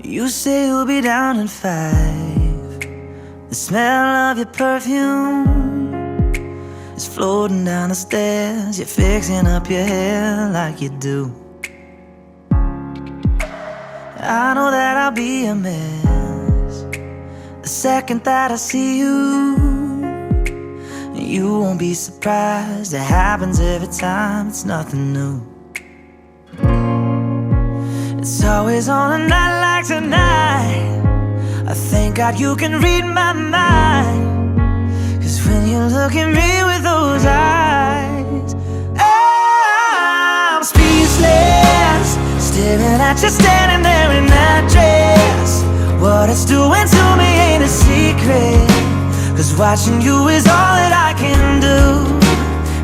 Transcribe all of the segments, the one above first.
You say you'll be down in 5. The smell of your perfume is floating down the stairs. You're fixing up your hair like you do. I know that I'll be a mess the second that I see you. You won't be surprised, it happens every time, it's nothing new. It's always on a night like tonight. I thank God you can read my mind, 'cause when you look at me with those eyes, I'm speechless, staring at you standing there in that dress. What it's doing to me ain't a secret, 'cause watching you is all that I can do.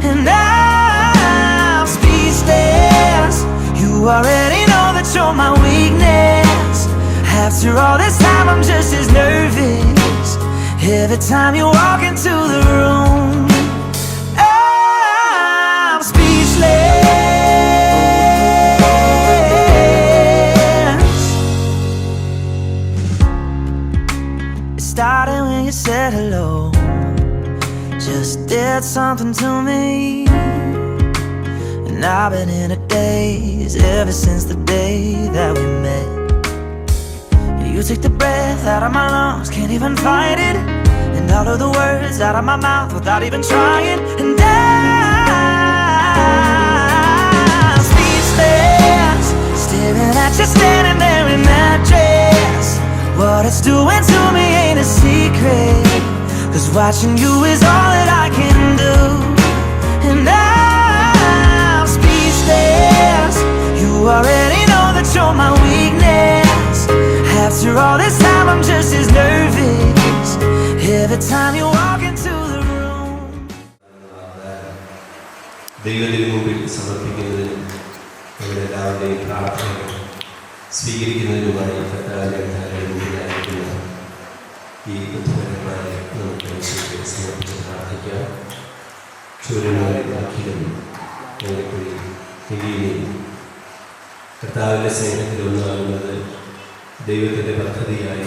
And I'm speechless, you already know that you're my weakness. After all this time I'm just as nervous every time you walk into the room. I'm speechless. It started when you said hello, just did something to me. And I've been in a daze ever since the day that we met. You took the breath out of my lungs, can't even fight it, and all of the words out of my mouth without even trying. And I'm speechless, staring at you standing there in that dress. What it's doing to me ain't a secret, 'cause watching you is all that I can do. And I'm speechless, you already know that you're my weakness. After all this time I'm just as nervous every time you walk into the room. ദൈവത്തിന് മുമ്പിൽ സമർപ്പിക്കുന്നതിനും നമ്മളെല്ലാവരുടെയും പ്രാർത്ഥനകൾ സ്വീകരിക്കുന്നതിനുമായി കർത്താവിന്റെ മുമ്പിലായിരിക്കുന്ന ഈ ബുദ്ധിപരമായ നമുക്ക് സമർപ്പിച്ച് പ്രാർത്ഥിക്കാം. ചൂരന്മാരെയും ഞങ്ങളെക്കൂടി തിരികെയും കർത്താവിൻ്റെ സ്നേഹത്തിൽ ഒന്നാകുന്നത് ദൈവത്തിൻ്റെ പദ്ധതിയായി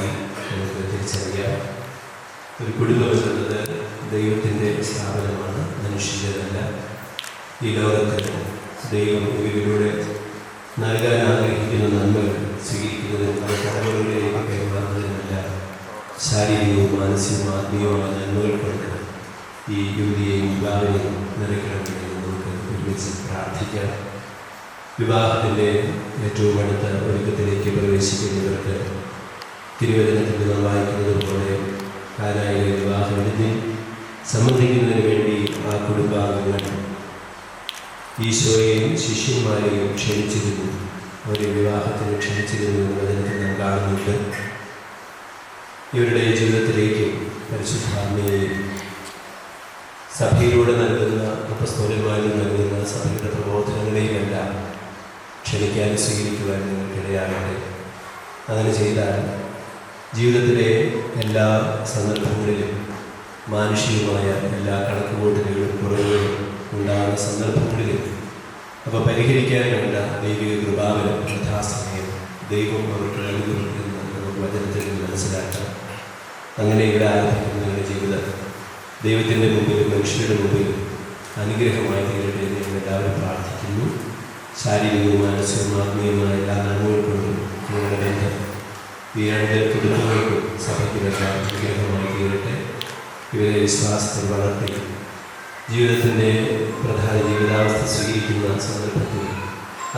നമുക്ക് തിരിച്ചറിയാം. ഒരു കുടുംബം എന്നുള്ളത് ദൈവത്തിൻ്റെ സ്ഥാപനമാണ്, മനുഷ്യൻ്റെതല്ല. ഈ ലോകത്തിൽ ദൈവം ഇവരിലൂടെ നൽകാൻ ആഗ്രഹിക്കുന്ന നന്മകൾ സ്വീകരിക്കുന്നതിനും അത് കടമകളിലേക്ക് കൈമാറുന്നതിനുമല്ല, ശാരീരികവും മാനസികവും ആത്മീയവുമായ നന്മകൾ കൊണ്ട് ഈ യുവതിയെയും യുവാവിനെയും നിറയ്ക്കണമെന്ന് നമുക്ക് ഒരുമിച്ച് പ്രാർത്ഥിക്കാം. വിവാഹത്തിൻ്റെ ഏറ്റവും അടുത്ത ഒരുക്കത്തിലേക്ക് പ്രവേശിക്കുന്നവർക്ക് തിരുവചനത്തിൽ നാം വായിക്കുന്നത് പോലെ കാനായിലെ വിവാഹവിരുന്നിൽ സംബന്ധിക്കുന്നതിന് വേണ്ടി ആ കുടുംബാംഗങ്ങൾ ഈശോയെയും ശിഷ്യന്മാരെയും ക്ഷണിച്ചിരുന്നു. അവരെ വിവാഹത്തിന് ക്ഷണിച്ചിരുന്നു എന്ന് വചനത്തിൽ നാം കാണുന്നുണ്ട്. ഇവരുടെ ജീവിതത്തിലേക്ക് പരിശുദ്ധാത്മയെയും സഭയിലൂടെ നൽകുന്ന അപ്പസ്തോലന്മാരിൽ നൽകുന്ന സഭയുടെ പ്രബോധനങ്ങളെയുമെല്ലാം ക്ഷണിക്കാനും സ്വീകരിക്കുവാൻ നിങ്ങൾക്കിടയാകട്ടെ. അങ്ങനെ ചെയ്താൽ ജീവിതത്തിലെ എല്ലാ സന്ദർഭങ്ങളിലും മാനുഷികമായ എല്ലാ കണക്കുകൂട്ടലുകളും കുറവുകളും ഉണ്ടാകുന്ന സന്ദർഭങ്ങളിലും അവ പരിഹരിക്കാൻ വേണ്ട ദൈവിക കൃപാവനം യഥാസമയം ദൈവം അവർക്ക് നൽകുന്നു എന്ന് നമുക്ക് വചനത്തിൽ മനസ്സിലാക്കാം. അങ്ങനെ ഇവിടെ ആരംഭിക്കുന്ന ജീവിതം ദൈവത്തിൻ്റെ മുമ്പിലും മനുഷ്യരുടെ മുമ്പിലും അനുഗ്രഹമായി തീരട്ടെ എന്ന് ഞങ്ങൾ എല്ലാവരും പ്രാർത്ഥിക്കുന്നു. ശാരീരികവും മാനസികവും ആത്മീയമായ എല്ലാ നന്മകൾ കൊണ്ടും ഞങ്ങളുടെ ബന്ധം ഈ രണ്ട് കുടുംബങ്ങൾക്കും സഭയ്ക്കുമെല്ലാം അനുഗ്രഹമായി തീരട്ടെ. ഇവരെ വിശ്വാസത്തിൽ വളർത്തി ജീവിതത്തിൻ്റെ പ്രധാന ജീവിതാവസ്ഥ സ്വീകരിക്കുന്ന സന്ദർഭത്തിൽ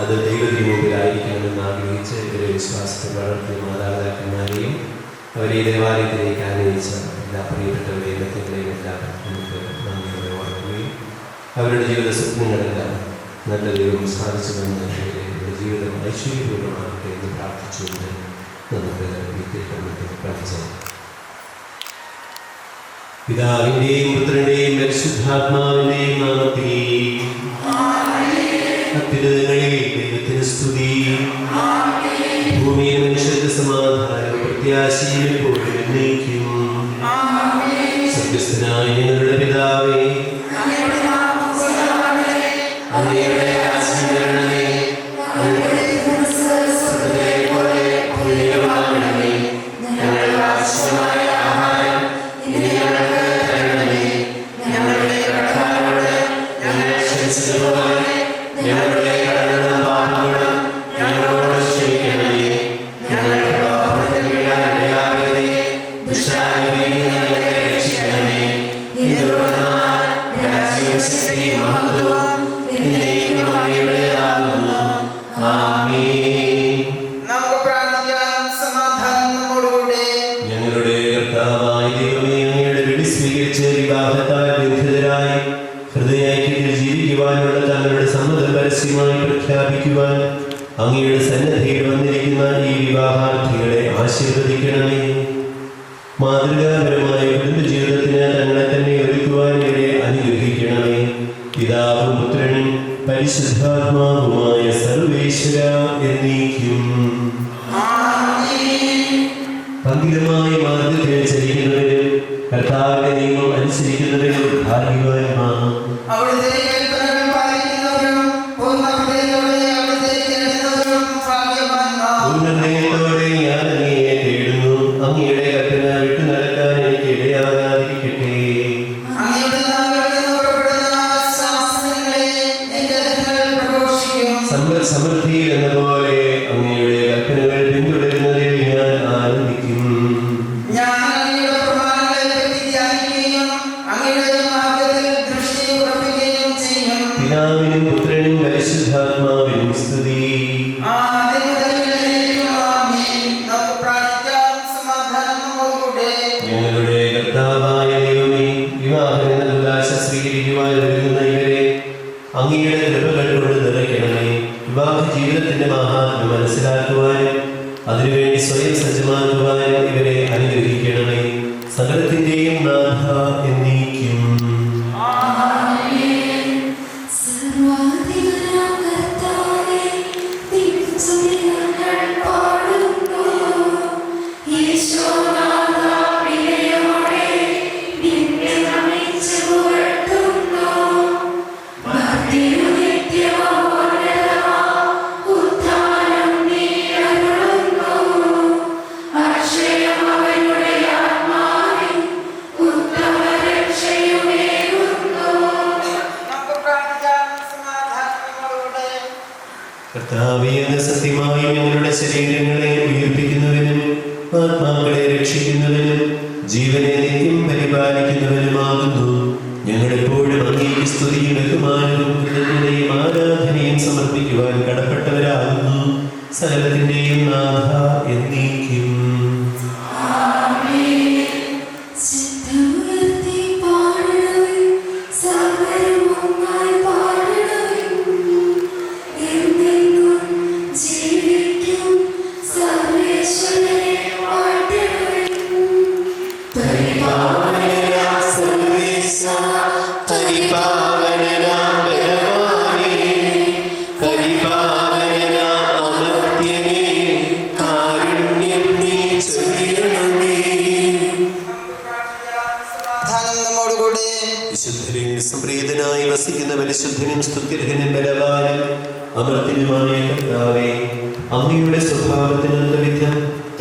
അത് ദൈവത്തിന് മുമ്പിലായിരിക്കണമെന്ന് ആഗ്രഹിച്ച് ഇവരെ വിശ്വാസത്തിൽ വളർത്തിയ മാതാപിതാക്കന്മാരെയും അവരെ ദേവാലയത്തിലേക്ക് ആനയിച്ച എല്ലാ പ്രിയപ്പെട്ടവരെയും വ്യക്തികളെയും എല്ലാം നമുക്ക് നന്ദിയോടെ ഓർക്കുകയും അവരുടെ ജീവിത സ്വപ്നങ്ങളെല്ലാം നല്ല ദൈവം സാധിച്ചുവെന്ന് അവരുടെ ജീവിതം ഐശ്വര്യപൂർണ്ണമാകട്ടെ എന്ന് പ്രാർത്ഥിച്ചുകൊണ്ട് നമുക്ക് ഈ തിരുക്കർമ്മത്തിൽ പ്രാർത്ഥിക്കാം. പിതാവിൻ്റെയും പുത്രൻ്റെയും പരിശുദ്ധാത്മാവിൻ്റെയും നാമത്തിൽ അത്യുന്നതങ്ങളിൽ ദൈവത്തിന് സ്തുതി. ഭൂമിയിൽ മനുഷ്യർക്ക് സമാധാനം പ്രത്യാശയും എപ്പോഴും എന്നേക്കും. സ്വർഗ്ഗസ്ഥനായ ഞങ്ങളുടെ പിതാവേ, അങ്ങയുടെ രാജ്യം വരണമേ, അങ്ങയുടെ തിരുമനസ്സ് സ്വർഗ്ഗത്തിലെ പോലെ ഭൂമിയിലുമാകണമേ. പ്രഖ്യാപിക്കുവാൻ അങ്ങയുടെ സന്നദ്ധയിൽ വന്നിരിക്കുന്ന ഈ വിവാഹാർത്ഥികളെ ആശീർവദിക്കണമേ. മാതൃകാപരമായ കുടുംബജീവിതത്തിന് തങ്ങളെ തന്നെ ഒരുക്കുവാൻ ഇവരെ അനുഗ്രഹിക്കണമേ. പിതാവും പുത്രനും പരിശുദ്ധാത്മാവുമായ സർവേശ്വര എന്നേക്കും. പങ്കിലമായ മാർഗത്തിൽ ചരിക്കുന്നവരും കർത്താവിന്റെ നിയമം അനുസരിക്കുന്നവരും ഭാഗ്യവാന്മാർ. പൂർണ്ണതയോടെ ഞാൻ അങ്ങയെ തേടുന്നു. അങ്ങയുടെ കൽപ്പന വിട്ടു നടക്കാൻ എനിക്ക് ഇടയാകാതിരിക്കട്ടെ. സമൃദ്ധിയിൽ എന്ന പോലെ അങ്ങയുടെ കൽപ്പനകൾ പിന്തുടരുന്നതിൽ ഞാൻ ആനന്ദിക്കും. പിതാവിനും പുത്രനും പരിശുദ്ധാത്മാവിനും സ്തുതി. ഞങ്ങളുടെ കർത്താവായ ദൈവമേ, വിവാഹ സ്വീകരിക്കുവാൻ ഒരുങ്ങുന്ന ഇവരെ അങ്ങയുടെ കൃപകൾ കൊണ്ട് നിറയ്ക്കണമേ. വിവാഹ ജീവിതത്തിന്റെ മഹാത്മ്യം മനസ്സിലാക്കുവാനും അതിനുവേണ്ടി സ്വയം സജ്ജമാക്കുവാനും ഇവരെ അനുഗ്രഹിക്കണമേ. സകലത്തിന്റെയും നാഥ എന്നേക്കും. സത്യമായി ഞങ്ങളുടെ ശരീരങ്ങളെ ഉയർപ്പിക്കുന്നവനും ആത്മാക്കളെ രക്ഷിക്കുന്നവനും ജീവനെ നിത്യം പരിപാലിക്കുന്നവനുമാകുന്നു. ഞങ്ങളെപ്പോഴും അങ്ങേക്ക് സ്തുതിയും ബഹുമാനവും കൃതജ്ഞതയും ആരാധനയും സമർപ്പിക്കുവാൻ കടപ്പെട്ടവരാകുന്നു. സകലത്തിന്റെയും നാഥ എന്നേക്കും. സംപ്രീതനായി വസിക്കുന്ന പരിശുദ്ധനും സ്തുത്യർഹനും ബലവാനും അമർത്യനുമായ കർത്താവേ, അങ്ങയുടെ സ്വഭാവത്തിനൊത്ത വിധം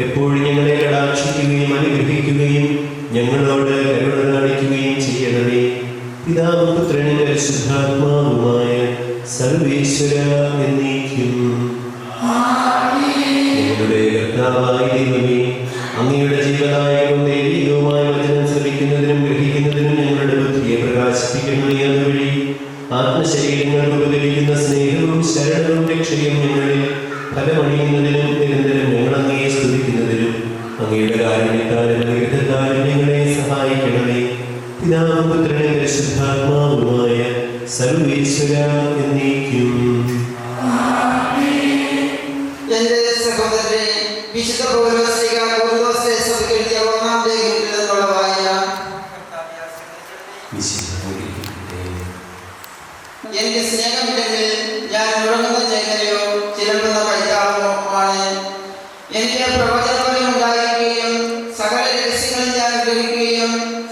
എപ്പോഴും ഞങ്ങളെ കടാക്ഷിക്കുകയും അനുഗ്രഹിക്കുകയും ഞങ്ങളോട് കരുണ കാണിക്കുകയും ചെയ്യണമേ. പിതാവും പുത്രനും പരിശുദ്ധാത്മാവുമായ സർവേശ്വര എന്നേക്കും. ഞങ്ങളുടെ കർത്താവായ ദൈവമേ, അങ്ങയുടെ ജീവനായകവും ദൈവികവുമായ വചനം ശ്രവിക്കുന്നതിനും ഗ്രഹിക്കുന്നതിനും ഞങ്ങളുടെ ബുദ്ധിയെ പ്രകാശിപ്പിക്കണമേ. അതുവഴി ആത്മശരീരങ്ങൾ ഉപകരിക്കുന്ന സ്നേഹവും ശരണവും രക്ഷയും ഞങ്ങളിൽ ഫലമണിയുന്നതിനും നിരന്തരം ഞങ്ങൾ അങ്ങയെ സ്തുതിക്കുന്നതിനും അങ്ങയുടെ കാരുണ്യത്താലും അനുഗ്രഹത്താലും ഞങ്ങളെ സഹായിക്കണമേ. പിതാവും പുത്രനും പരിശുദ്ധാത്മാവുമായ സർവേശ്വര എന്നേക്കും. എന്റെ സഹോദരനെ, വിശുദ്ധ പൗലോസ്ലീഹ കൊരിന്ത്യരെ സഭയ്ക്ക് എഴുതിയ ഒന്നാം ലേഖനത്തിൽ നിന്നുള്ള വായന. എനിക്ക് സ്നേഹമില്ലെങ്കിൽ ഞാൻ മുഴങ്ങുന്ന ചേങ്ങലയോ ചിലമ്പുന്ന കൈത്താളമോ ആണ്. എനിക്ക് പ്രവചനഫലം ഉണ്ടായിരിക്കുകയും സകല രഹസ്യങ്ങളും ഞാൻ ഗ്രഹിക്കുകയും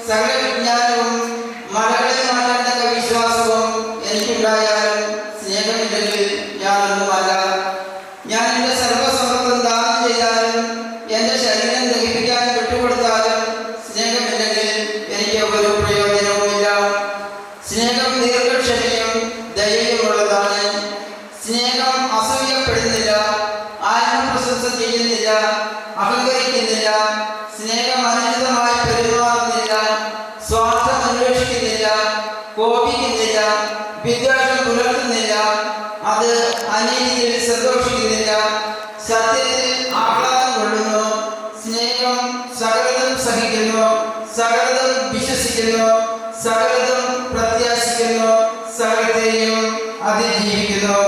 സകല വിജ്ഞാനവും മലകളെ മാറ്റാൻ വിശ്വാസവും എനിക്കുണ്ടായാലും സ്നേഹമില്ലെങ്കിൽ ഞാനൊന്നുമല്ല. ഞാൻ എൻ്റെ സർവ്വസമ്പത്തും ദാനം ചെയ്താലും എൻ്റെ ശരീരം ദഹിപ്പിക്കാൻ വിട്ടുകൊടുത്താലും സ്നേഹമില്ലെങ്കിൽ എനിക്ക് ഒരു പ്രയോജനവുമില്ല. സ്നേഹം ദീർഘക്ഷമയും ദയയുമുള്ളതാണ്. സ്നേഹം അസൂയപ്പെടുന്നില്ല, ആത്മപ്രശംസ ചെയ്യുന്നില്ല, അഹങ്കരിക്കുന്നില്ല, സ്നേഹം അനുചിതമായി പെരുമാറുന്നില്ല, സ്വാർത്ഥം അന്വേഷിക്കുന്നില്ല, കോപിക്കുന്നില്ല, വിദ്വേഷം പുലർത്തുന്നില്ല, അത് അനീതിയിൽ സന്തോഷിക്കുന്നില്ല, സത്യത്തിൽ ആഹ്ലാദം കൊള്ളുന്നു. സ്നേഹം സകലതും സഹിക്കുന്നു, സകലതും വിശ്വസിക്കുന്നു, സകലതും പ്രത്യാശിക്കുന്നു, സകലത്തെയും അതിജീവിക്കുന്നു.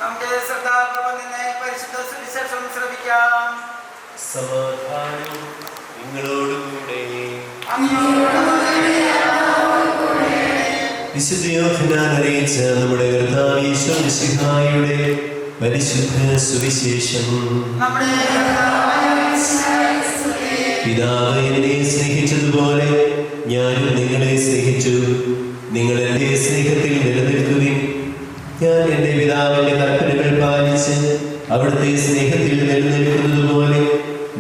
നമുക്ക് ശ്രദ്ധാപൂർവ്വം നിന്ന് പരിശുദ്ധ സുവിശേഷം ശ്രവിക്കാം. സമാധാനം നിങ്ങളോടുകൂടെ. വിശുദ്ധ യോഹന്നാൻ അറിയിച്ച നമ്മുടെ കർത്താവ് യേശു മിശിഹായുടെ പരിശുദ്ധ സുവിശേഷം. പിതാവ് എന്നെ സ്നേഹിച്ചതുപോലെ ഞാനും നിങ്ങളെ സ്നേഹിച്ചു. നിങ്ങൾ എൻ്റെ സ്നേഹത്തിൽ നിലനിൽക്കുകയും ഞാൻ എൻ്റെ പിതാവിൻ്റെ കൽപ്പനകൾ പാലിച്ച് അവിടുത്തെ സ്നേഹത്തിൽ നിലനിൽക്കുന്നത് പോലെ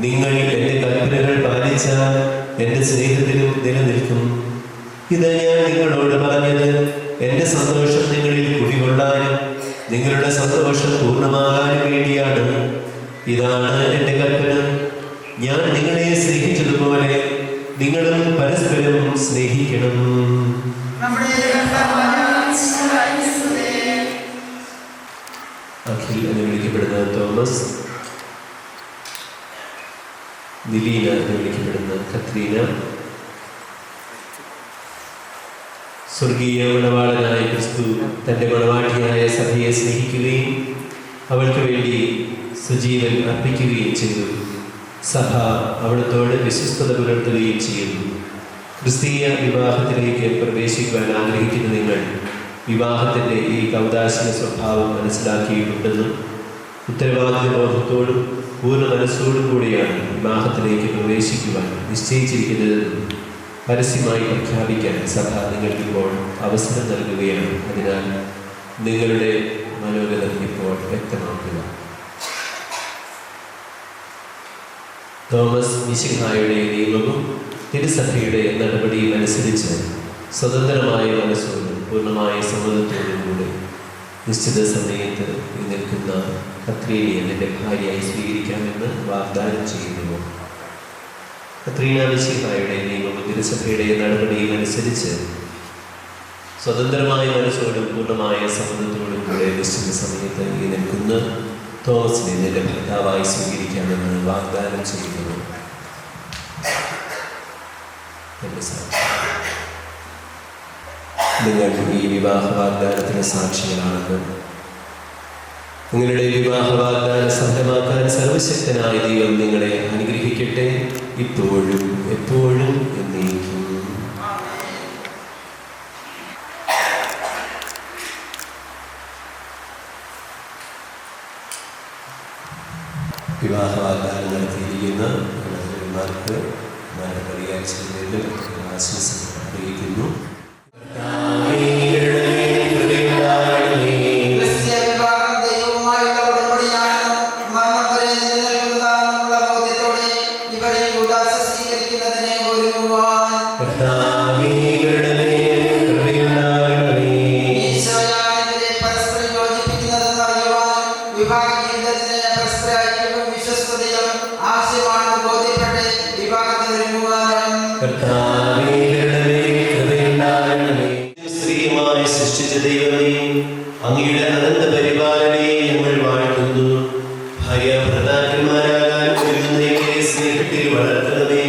നിങ്ങൾ എൻ്റെ കൽപ്പനകൾ പാലിച്ചാൽ എൻ്റെ സ്നേഹത്തിലും നിലനിൽക്കും. ഇത് ഞാൻ നിങ്ങളോട് പറഞ്ഞത് എൻ്റെ സന്തോഷം നിങ്ങളിൽ കുടികൊള്ളാനും നിങ്ങളുടെ സന്തോഷം പൂർണ്ണമാകാനും വേണ്ടിയാണ്. ഇതാണ് എൻ്റെ കൽപ്പന, ഞാൻ നിങ്ങളെ സ്നേഹിച്ചതുപോലെ നിങ്ങളും പരസ്പരം സ്നേഹിക്കണം. അഖിൽ എന്ന് വിളിക്കപ്പെടുന്ന തോമസ്, നിലീന എന്ന് വിളിക്കപ്പെടുന്ന കത്രീന, സ്വർഗീയ മണവാളനായ ക്രിസ്തു തൻ്റെ മണവാട്ടിയായ സഭയെ സ്നേഹിക്കുകയും അവൾക്ക് വേണ്ടി സജീവൻ അർപ്പിക്കുകയും ചെയ്തു. സഭ അവിടുത്തോട് വിശ്വസ്തത പുലർത്തുകയും ചെയ്യുന്നു. ക്രിസ്തീയ വിവാഹത്തിലേക്ക് പ്രവേശിക്കുവാൻ ആഗ്രഹിക്കുന്ന നിങ്ങൾ വിവാഹത്തിൻ്റെ ഈ കൗദാശിക സ്വഭാവം മനസ്സിലാക്കിയിട്ടുണ്ടെന്നും ഉത്തരവാദിത്ത ബോധത്തോടും പൂർണ്ണ മനസ്സോടും കൂടിയാണ് വിവാഹത്തിലേക്ക് പ്രവേശിക്കുവാൻ നിശ്ചയിച്ചിരിക്കുന്നതെന്നും പരസ്യമായി പ്രഖ്യാപിക്കാൻ സഭ നിങ്ങൾക്കിപ്പോൾ അവസരം നൽകുകയാണ്. അതിനാൽ നിങ്ങളുടെ മനോഗതം ഇപ്പോൾ വ്യക്തമാക്കുക. തോമസ് മിശിഹായുടെ നിയമവും തിരുസഭയുടെ നടപടിയും അനുസരിച്ച് സ്വതന്ത്രമായ മനസ്സോടും പൂർണ്ണമായ സമ്മതത്തോടും കൂടി നിശ്ചിത സമയത്ത് നിൽക്കുന്ന കത്രീനയെ എൻ്റെ ഭാര്യയായി സ്വീകരിക്കാമെന്ന് വാഗ്ദാനം ചെയ്യുന്നു. കത്രീന മിശിഹായുടെ നിയമവും തിരുസഭയുടെ നടപടിയും അനുസരിച്ച് സ്വതന്ത്രമായ മനസ്സോടും പൂർണ്ണമായ സമ്മതത്തോടും കൂടെ നിശ്ചിത സമയത്ത് നിൽക്കുന്ന തോമസിനെ എൻ്റെ ഭർത്താവായി സ്വീകരിക്കാമെന്ന് വാഗ്ദാനം ചെയ്യുന്നു. നിങ്ങൾ ഈ വിവാഹ വാഗ്ദാനത്തിന് സാക്ഷികളാണെന്ന് നിങ്ങളുടെ വിവാഹ വാഗ്ദാനം സഫലമാക്കാൻ സർവശക്തനായ ദൈവം നിങ്ങളെ അനുഗ്രഹിക്കട്ടെ, ഇപ്പോഴും എപ്പോഴും എന്നേക്കും. വിവാഹ വാഗ്ദാനം നടത്തിയിരിക്കുന്ന മാർക്ക് പരിഹാരിച്ചതിന് ആശംസ അറിയിക്കുന്നു. സൃഷ്ടിച്ച ദൈവമേ, അങ്ങയുടെ അനന്ത പരിപാലനയെ ഞങ്ങൾ വാഴ്ത്തുന്നു. ഭാര്യ ഭർത്താക്കന്മാരാകാൻ ഒരുങ്ങുന്നവരെ സ്നേഹത്തിൽ വളർത്തണമേ.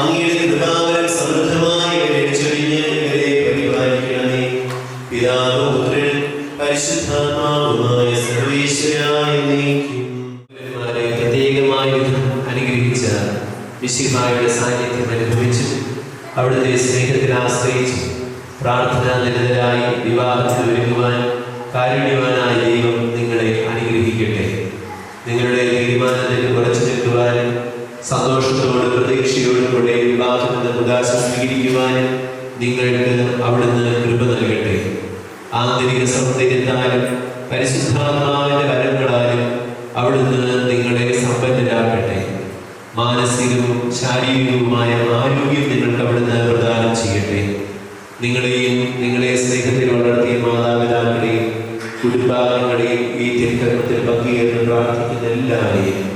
അങ്ങയുടെ കൃപാവരം സമൃദ്ധമായി ചൊരിഞ്ഞ് ഇവരെ പരിപാലിക്കണമേ. പിതാവും പുത്രനും പരിശുദ്ധാത്മാവുമായ സർവേശ്വരായ പ്രത്യേകമായി അനുഗ്രഹിച്ച മിശിഹായുടെ സാന്നിധ്യം അനുഭവിച്ചു അവിടുത്തെ സ്നേഹത്തിൽ ആശ്രയിച്ചു പ്രാർത്ഥനാ നിരതരായി വിവാഹത്തിൽ ഒരുങ്ങുവാൻ കാരുണ്യവാനായ ദൈവം നിങ്ങളെ അനുഗ്രഹിക്കട്ടെ. നിങ്ങളുടെ തീരുമാനത്തിന് ഉറച്ചു നിൽക്കുവാനും സന്തോഷത്തോടും പ്രതീക്ഷയോടും കൂടെ വിവാഹമെന്ന ഉദാശ സ്വീകരിക്കുവാനും നിങ്ങൾക്ക് അവിടുന്ന് കൃപ നൽകട്ടെ. ആന്തരിക സൗന്ദര്യത്താലും പരിശുദ്ധാത്മാവിന്റെ വരങ്ങളാലും അവിടുന്ന് നിങ്ങളെ സമ്പന്നരാക്കട്ടെ. മാനസികവും ശാരീരികവുമായ ആരോഗ്യം നിങ്ങൾക്ക് അവിടുന്ന് പ്രദാനം ചെയ്യട്ടെ. നിങ്ങളെയും നിങ്ങളെ സ്നേഹത്തിൽ വളർത്തിയ മാതാപിതാക്കളെയും കുടുംബാംഗങ്ങളെയും ഈ തിരുക്കർമ്മത്തിൽ പങ്കുചേർന്ന് പ്രാർത്ഥിക്കുന്ന എല്ലാവരെയും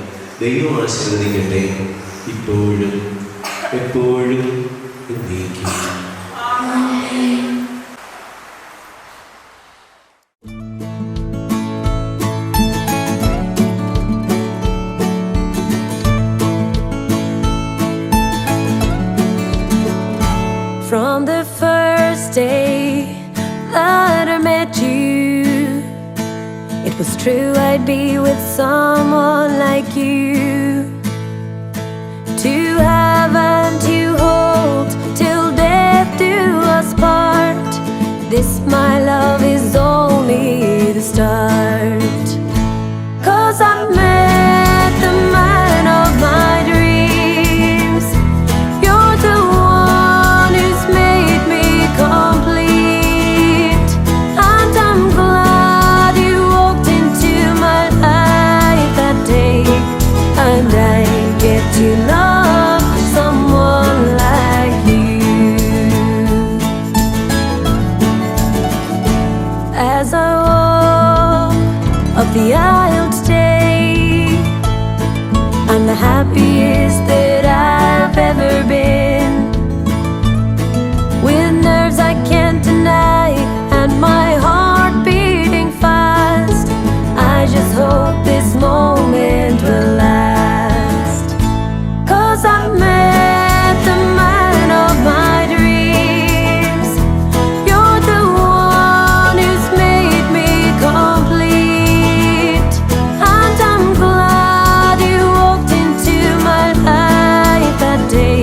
ദൈവം ആശീർവദിക്കട്ടെ, ഇപ്പോഴും എപ്പോഴും എന്നേക്കും. From the first day that I met you, it was true I'd be with someone like you. To have and to hold till death do us part. This my love is only the start. 'Cause I met the man of my dreams. You're the one who's made me complete, and I'm glad you walked into my life that day, and I get to love someone like you. As I walk up the aisle today, I'm the happiest that I've ever been. With nerves I can't deny and my heart beating fast, I just hope this moment will last. 'Cause I met the man of my dreams. You're the one who's made me complete, and I'm glad you walked into my life that day,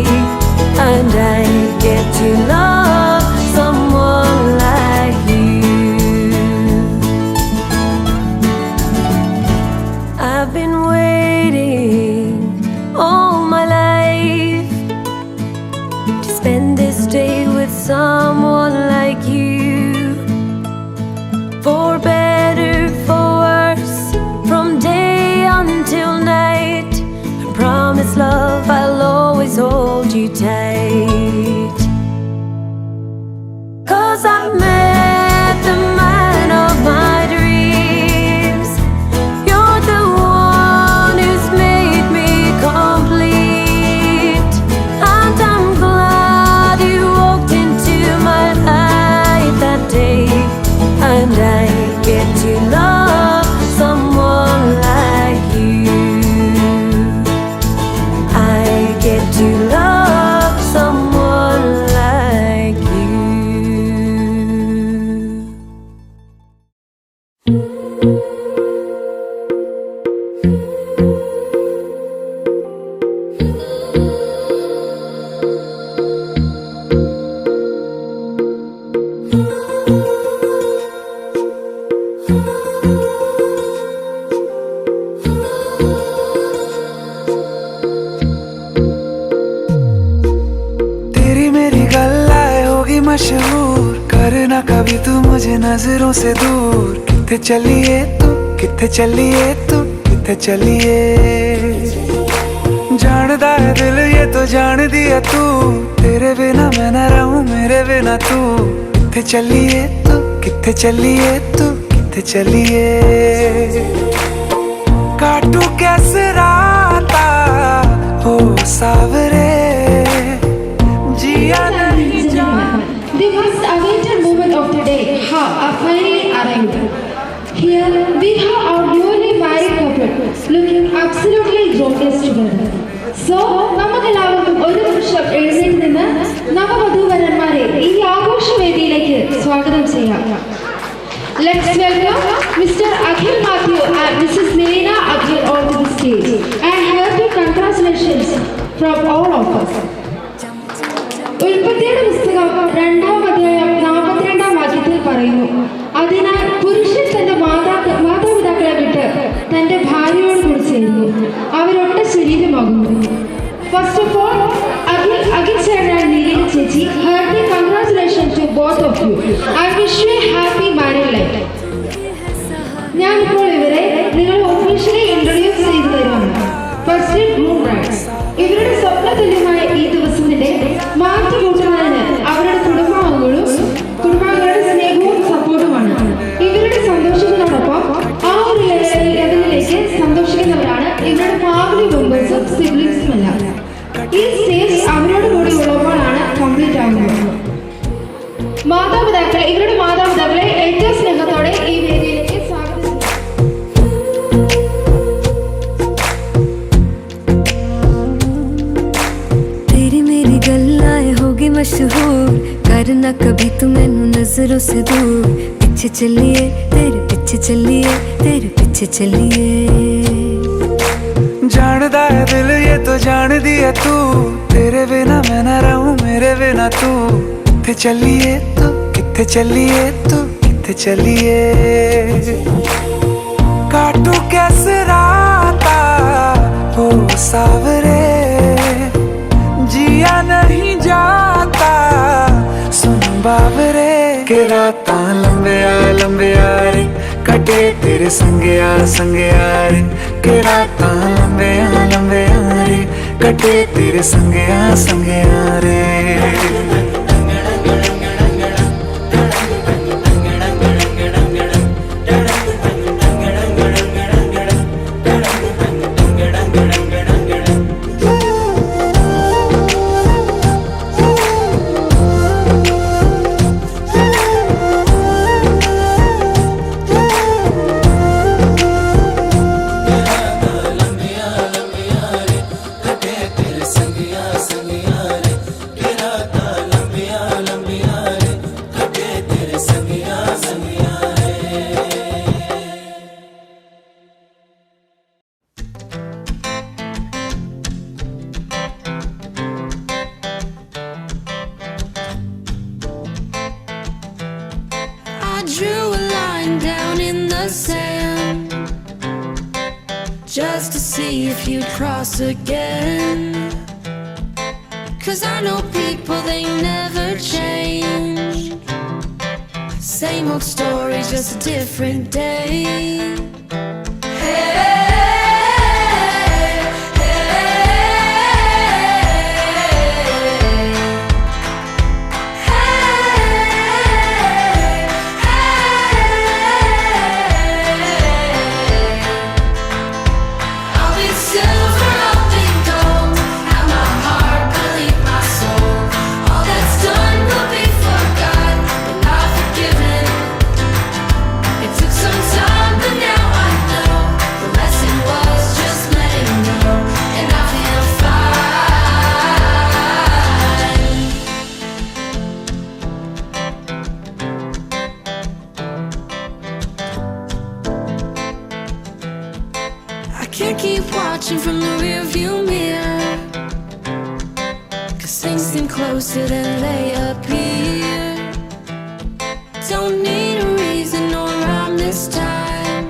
and I get to love someone like you. I've been waiting all my life to spend this day with someone like you. For better, for worse, from day until night, I promise love I'll always hold you tight. 'Cause I met the man of my dreams. You're the one who's made me complete, and I'm glad you walked into my life that day, and I get to love someone like you. I get to love someone like you. तेरी मेरी गल्लाए होगी मशहूर, करना कभी तू मुझे नजरों से दूर। किथे चलिए तू, किथे चलिए तू, किथे चलिए। जानदा है दिल ये तो जान दिया तू, तेरे बिना मैं न रहूं मेरे बिना तू। किथे चलिए तू, किथे चलिए तू, किथे चलिए। काटू कैसे राता हो सावरे, जिया नहीं जान। The most awaited moment of the day have finally arrived. Here we have our newly married couple looking absolutely gorgeous together. So, നമുക്കെല്ലാവർക്കും ഒരു നിമിഷം എഴുന്നേറ്റ് നിന്ന് നവവധൂവരന്മാരെ ഈ ആഘോഷവേദിയിലേക്ക് സ്വാഗതം ചെയ്യാം. Let's welcome Mr. Akhil Matthew and Mrs. Nilena Akhil onto the stage, and hearty congratulations from all of us. ഉൽപ്പത്തിയുടെ പുസ്തകം 2-ാം അധ്യായം 42-ാം വാക്യത്തിൽ പറയുന്നു, അതിനാൽ പുരുഷൻ തന്റെ മാതാപിതാക്കളെ വിട്ട് തന്റെ ഭാര്യയോട് കൂടി ചേരുന്നു, അവരൊറ്റ ശരീരമാകുന്നു. First of all, Akhil sir and Nilena ചേച്ചി, hearty congratulations to both of you. I wish you a happy married life. ഞാനിപ്പോൾ ഇവരെ നിങ്ങൾ ഒഫീഷ്യലി ഇൻട്രൊഡ്യൂസ് ചെയ്തു തരുവാണ്. First moon rides. ഇവരുടെ സ്വപ്ന തുല്യമായ ഈ ദിവസത്തിന്റെ മാറ്റുകൂട്ടുന്നതിന് അവരുടെ കുടുംബാംഗങ്ങളും ഇവരുടെ മാതാപിതാക്കളെ ഏറ്റവും സ്നേഹത്തോടെ ഈ വേദിയിലേക്ക് സ്വാഗതം तेरी मेरी गल्लाएं होगी मशहूर करना कभी तू मैनू नजरों से दूर पीछे चलिए तेरे पीछे चलिए तेरे पीछे चलिए जानदा है दिल ये तो जान दिया तू तेरे बिना मैं ना रहूं मेरे बिना तू किथे चलिए तू किथे चलिए तू किथे चलिए काटू कैसे राता ओ सावरे जिया नहीं जाता सुन बाबरे के राता लंबे रे कटे तेरे संगया रे के राता लंबे रे कटे तेरे संगया रे Drew a line down in the sand just to see if you'd cross again. 'Cause I know people, they never change. Same old story, just a different day. Can't keep watching from the rearview mirror, 'cause things seem closer than they appear. Don't need a reason or rhyme this time.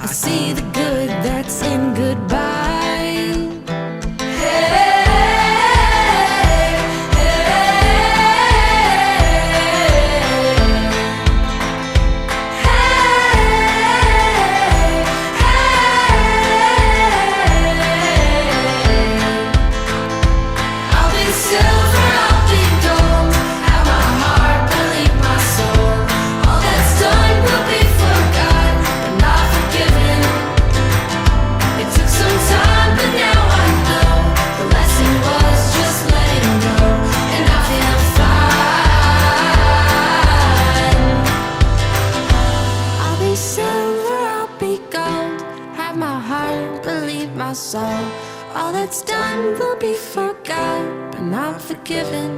I see the good that's in goodbye. Soul. All that's done will be forgot, but not forgiven.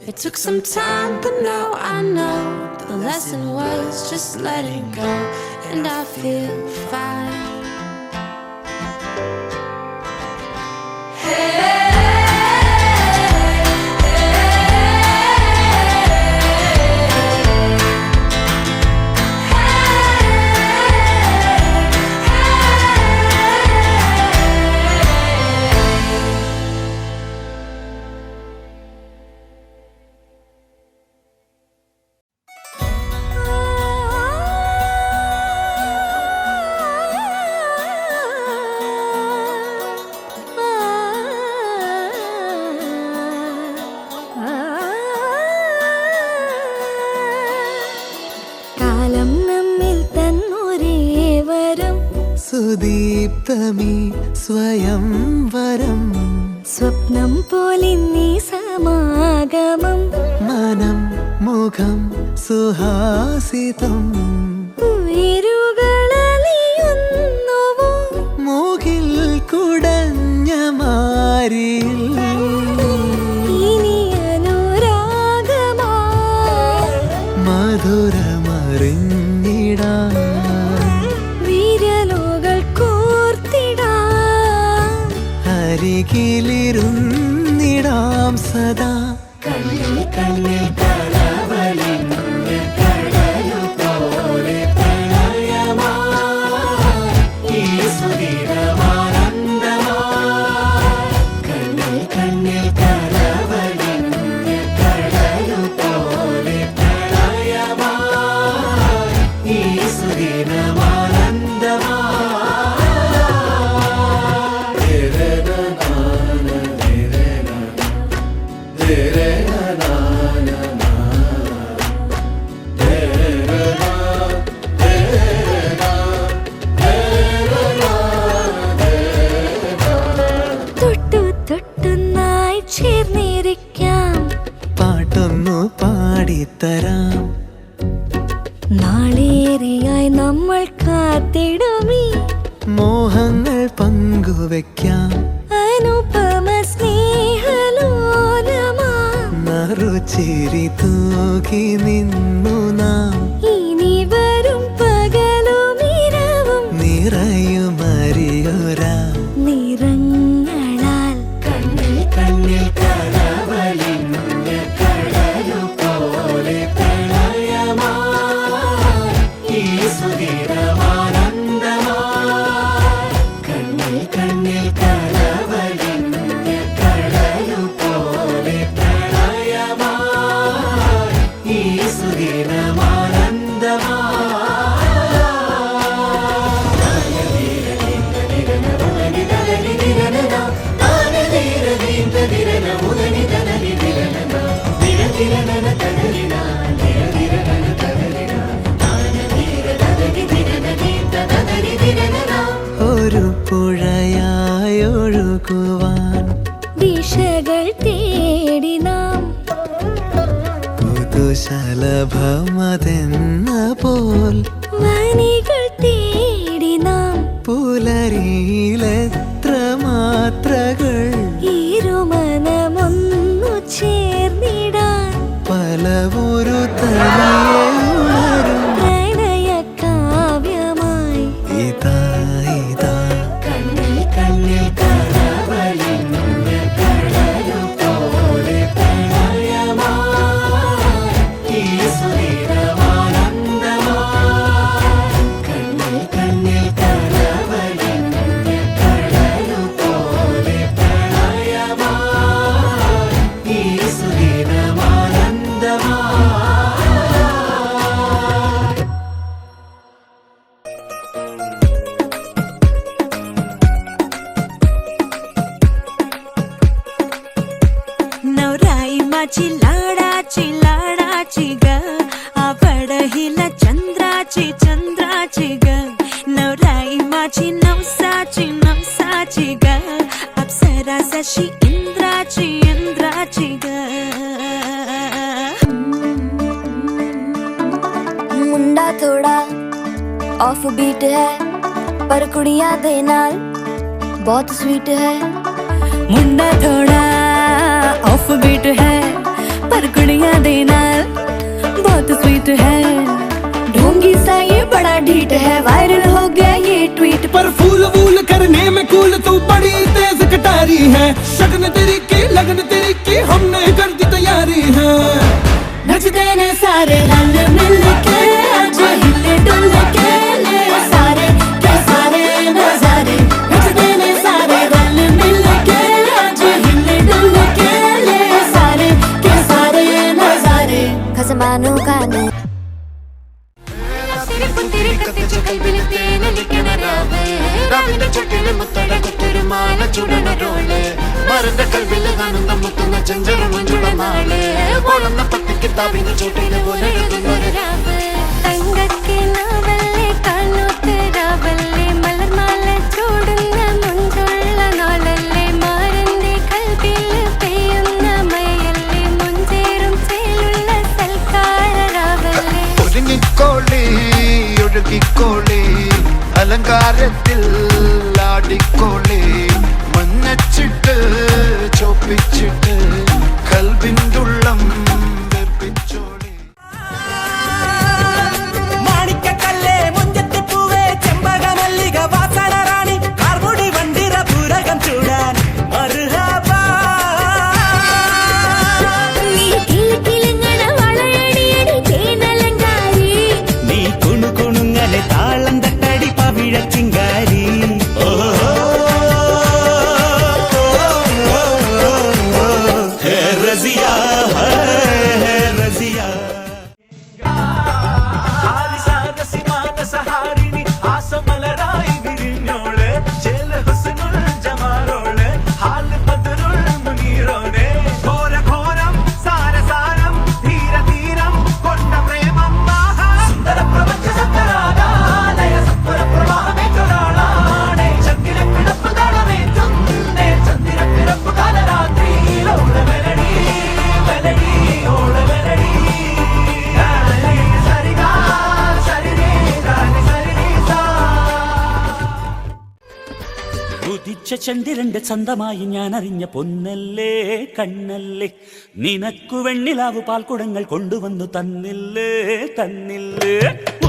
It took some time, but now I know the lesson was just letting go, and I feel fine. Hey. സുദീപ്തമീ സ്വയംവരം സ്വപ്നം പോലിന്നീ സമാഗമം മുഖം സുഹാസിതം ഉയരുകളലിയുന്നുവോ മൂകിൽ കുടഞ്ഞ മാരിൽ ഇനി അനുരാഗമാ മധുരമറിഞ്ഞിടാൻ വിരലുകൾ കോർത്തിടാൻ അരികിലിരുന്നിടാം സദാ കണ്ണിൽ കണ്ണിൽ കലവലിഞ്ഞ് കടലു പോലെ പ്രണയമായി ഈ സുദിനമാനന്ദമായി കണ്ണിൽ കണ്ണിൽ കലവലിഞ്ഞ് കടലു പോലെ പ്രണയമായി ഈ തൊട്ടു തൊട്ടുന്നായി ചേർന്നിരിക്കാം പാട്ടൊന്നു പാടിത്തരാം നാളേറെയായി നമ്മൾ കാത്തിടുമീ മോഹങ്ങൾ പങ്കുവെക്കാം അനുപമ സ്നേഹലോലമാ നറുചിരി തൂകി നിന്നു നാം ഇനി വരും പകലും ഇരവും നിറയുമറിയൊരാ നിറങ്ങളാൽ കണ്ണിൽ കണ്ണിൽ കലവലിഞ്ഞ് കടലു പോലെ പ്രണയമായി ഈ സുദിനമാനന്ദമായി കണ്ണിൽ കണ്ണിൽ കലവലിഞ്ഞ് കടലു പോലെ പ്രണയമായി ഈ ഒരു പുഴയായൊഴുകുവാൻ ദിശകൾ തേടി നാം പുതുശലഭമതെന്ന പോൽ വനികൾ തേടി നാം പുലരിയിലെത്ര മാത്രകൾ ഇരുമനമൊന്നു ചേർന്നിടാൻ പലവൊരു തനിയെ ഉണരും പ്രണയ കാവ്യമായി ഇതാ ഇതാ കണ്ണിൽ കണ്ണിൽ കലവലിഞ്ഞ് കടലു പോലെ പ്രണയമായി ഈ സുദിനമാനന്ദമായി കണ്ണിൽ കണ്ണിൽ കലവലിഞ്ഞ് കടലു പോലെ പ്രണയമായി ഈ സുദിനമാനന്ദമായി नवराई माझी लाडाची ग आवडहिला चंद्राची ग नवराई माझी नवसाची ग अप्सरा जशी इंद्राची ग मुंडा थोड़ा ऑफ बीट है पर कुड़ियां दे नाल बहुत स्वीट है मुंडा थोड़ा ऑफ बीट है पर कुड़ियां दे नाल बहुत स्वीट है ढोंगी सा ये बड़ा ढीठ है वायरल हो गया ये ट्वीट पर फूल वूल करने में कूल तू बड़ी तेज कटारी है शगन तेरी की लगन तेरी की हमने कर दी तैयारी है नचते ने सारे रंग मिल के आज हिले डुल के ले सारे के सारे नजारे नचते ने सारे रंग मिल के आज हिले डुल के ले सारे के सारे नजारे खसमानो काने മരന്റെ കൽവിൽ കാണുന്ന മുത്തുന്ന ചെഞ്ചല മഞ്ചുള നാളെ വളർന്ന പട്ടിക്ക് താവിന് ചോട്ടിന് പോലെ തങ്കക്കിനാവല്ലേ കാണോത്തരാവല്ലേ മലർമാല ചൂടുന്ന മുഞ്ചുള്ള നാളല്ലേ മാരന്റെ കൽവിൽ പെയ്യുന്ന മയല്ലേ മുഞ്ചേറും ചേലുള്ള സൽക്കാര ഉദിച്ച ചന്ദ്രന്റെ ചന്തമായി ഞാൻ അറിഞ്ഞ പൊന്നല്ലേ കണ്ണല്ലേ, നിനക്കു വെണ്ണിലാവ് പാൽക്കുടങ്ങൾ കൊണ്ടുവന്നു തന്നില്ലേ തന്നില്ലേ.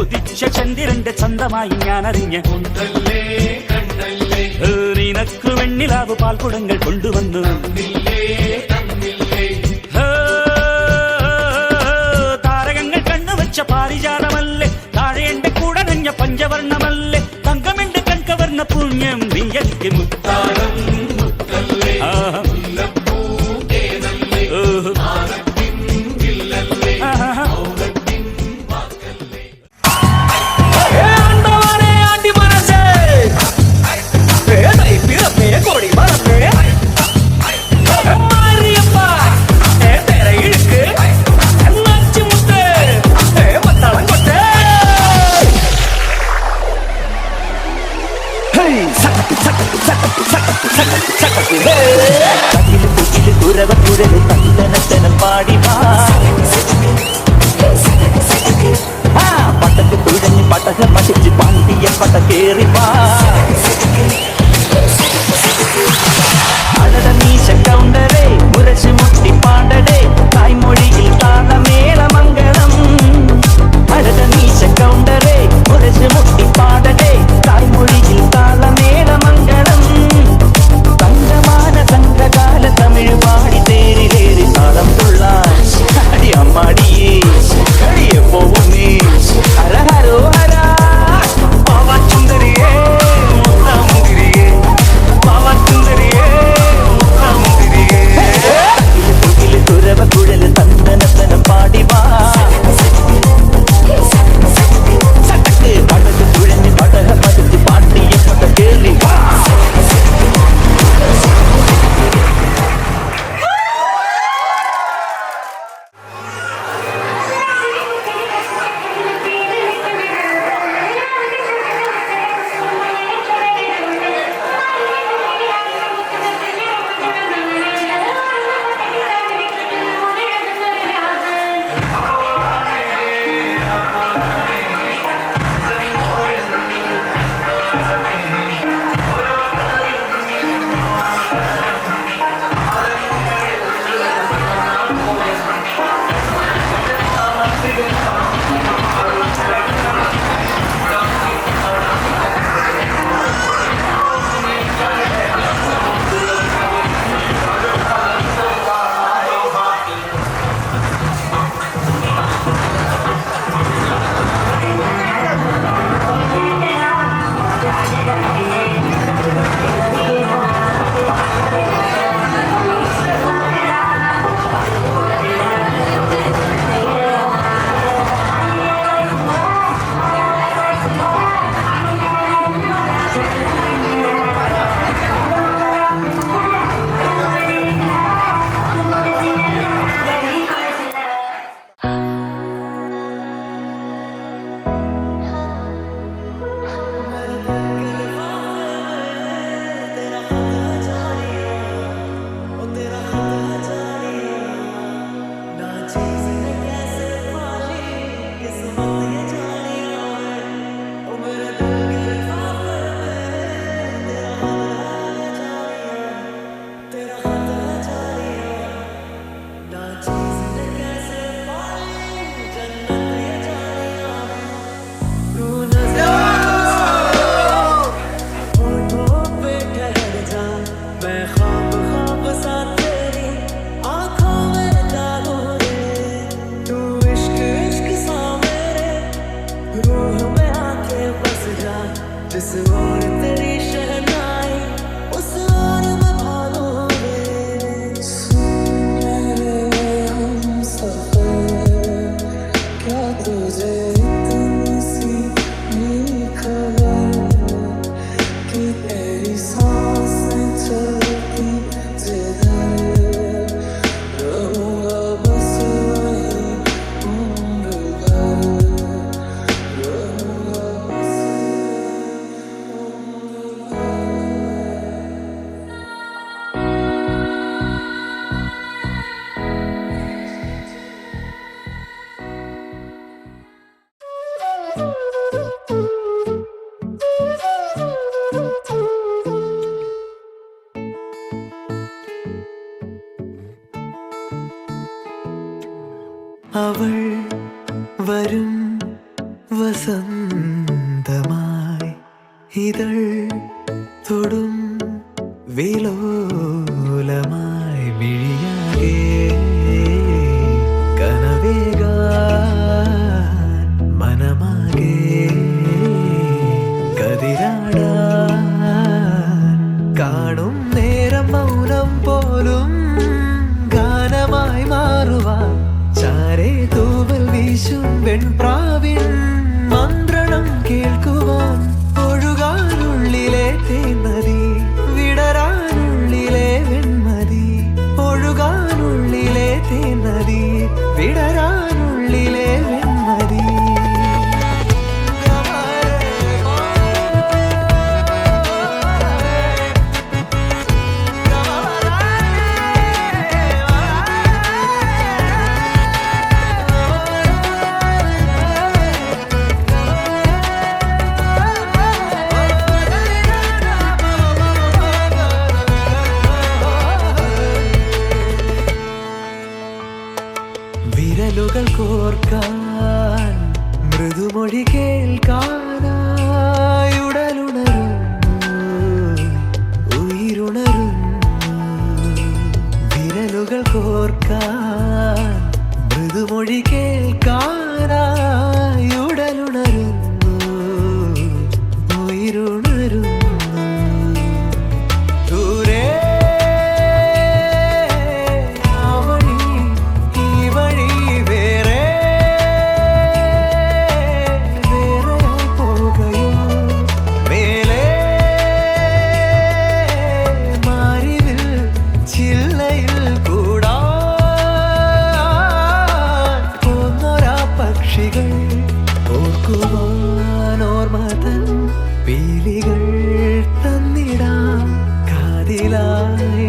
ഉദിച്ച ചന്ദ്രന്റെ ചന്തമായി ഞാൻ അറിഞ്ഞ പൊന്നല്ലേ കണ്ണല്ലേ, നിനക്കു വെണ്ണിലാവ് പാൽക്കുടങ്ങൾ കൊണ്ടുവന്നു തന്നില്ലേ തന്നില്ലേ. താരകങ്ങൾ കണ്ണുവെച്ച പാരിജാതമല്ലേ, താഴെ എന്റെ കൂടെ നഞ്ഞ പഞ്ചവർണ്ണമല്ലേ, തങ്കമെന്റെ കൺകവർണ്ണ പുണ്യം നീ എനിക്ക് മുത്താരം മുത്തല്ലേ. പട്ടക്ക് തുഴഞ്ഞ് പട്ടക മടിച്ച് പാണ്ടിയ പട്ട കേറി അടട മീശ കൗണ്ടരേ മുരശ് മുട്ടി പാടടേ തായ്മൊഴിയിൽ താളമേള മംഗളം. അടട മീശ കൗണ്ടരേ മുരശ് മുട്ടി പാടടേ തായ്മൊഴിയിൽ താളമേള മംഗളം. തങ്കമാന സംഘകാല തമിഴ് പാടി തേരിലേറി താളം തുള്ളാൻ അടി അമ്മാടിയേ അടിയെ പോവും നീ. ഹര ഹരോ ഹരാ പാവാച്ചുന്തരിയേ മുത്താമുന്തിരിയേ, പാവാച്ചുന്തരിയേ മുത്താമുന്തിരിയേ. തുകില് തുരവ കുഴല് തന്തനത്തനം പാടി വാ, സട്ടക്ക് പടക്ക് തുഴഞ്ഞ് പടക പതിച്ച് പാട്ടിയ പട കേറി വാ. അവൾ വരും വസന്തമായി ഇതൾ തൊടും വിലോലമായി മിഴിയാകെ കനവേകാൻ മനമാകെ കതിരാടാൻ കാണും നേരം മൗനം പോലും ഗാനമായി മാറുവാൻ ചാരേ തൂവൽ വീശും വെൺപ്രാവിൻ മന്ത്രണം കേൾക്കുവാൻ ഒഴുകാനുള്ളിലെ തേൻനദി വിടരാനുള്ളിലെ വെൺമതി ഒഴുകാനുള്ളിലെ തേൻനദി വിടരാനുള്ളിലെ വെൺമതി വിരലുകൾ കോർക്കാൻ മൃദുമൊഴി കേൾക്കാനായി ഉടലുണരുന്നു ഉயிருണരുന്നു വിരലുകൾ കോർക്കാൻ മൃദുമൊഴി കേൾക്കാനായി ഉടലുണരുന്നു ഉയിരുണരുന്നു ദൂരെ ആ വഴി ഈ വഴി വേറെ വേറെ പോകുകയോ മേലെ മാരിവിൽ ചില്ലയിൽ കൂടാൻ പോന്നൊരാ പക്ഷികൾ ഓർക്കുവാൻ ഓർമ്മതൻ പീലികൾ തന്നിടാം കാതിലായി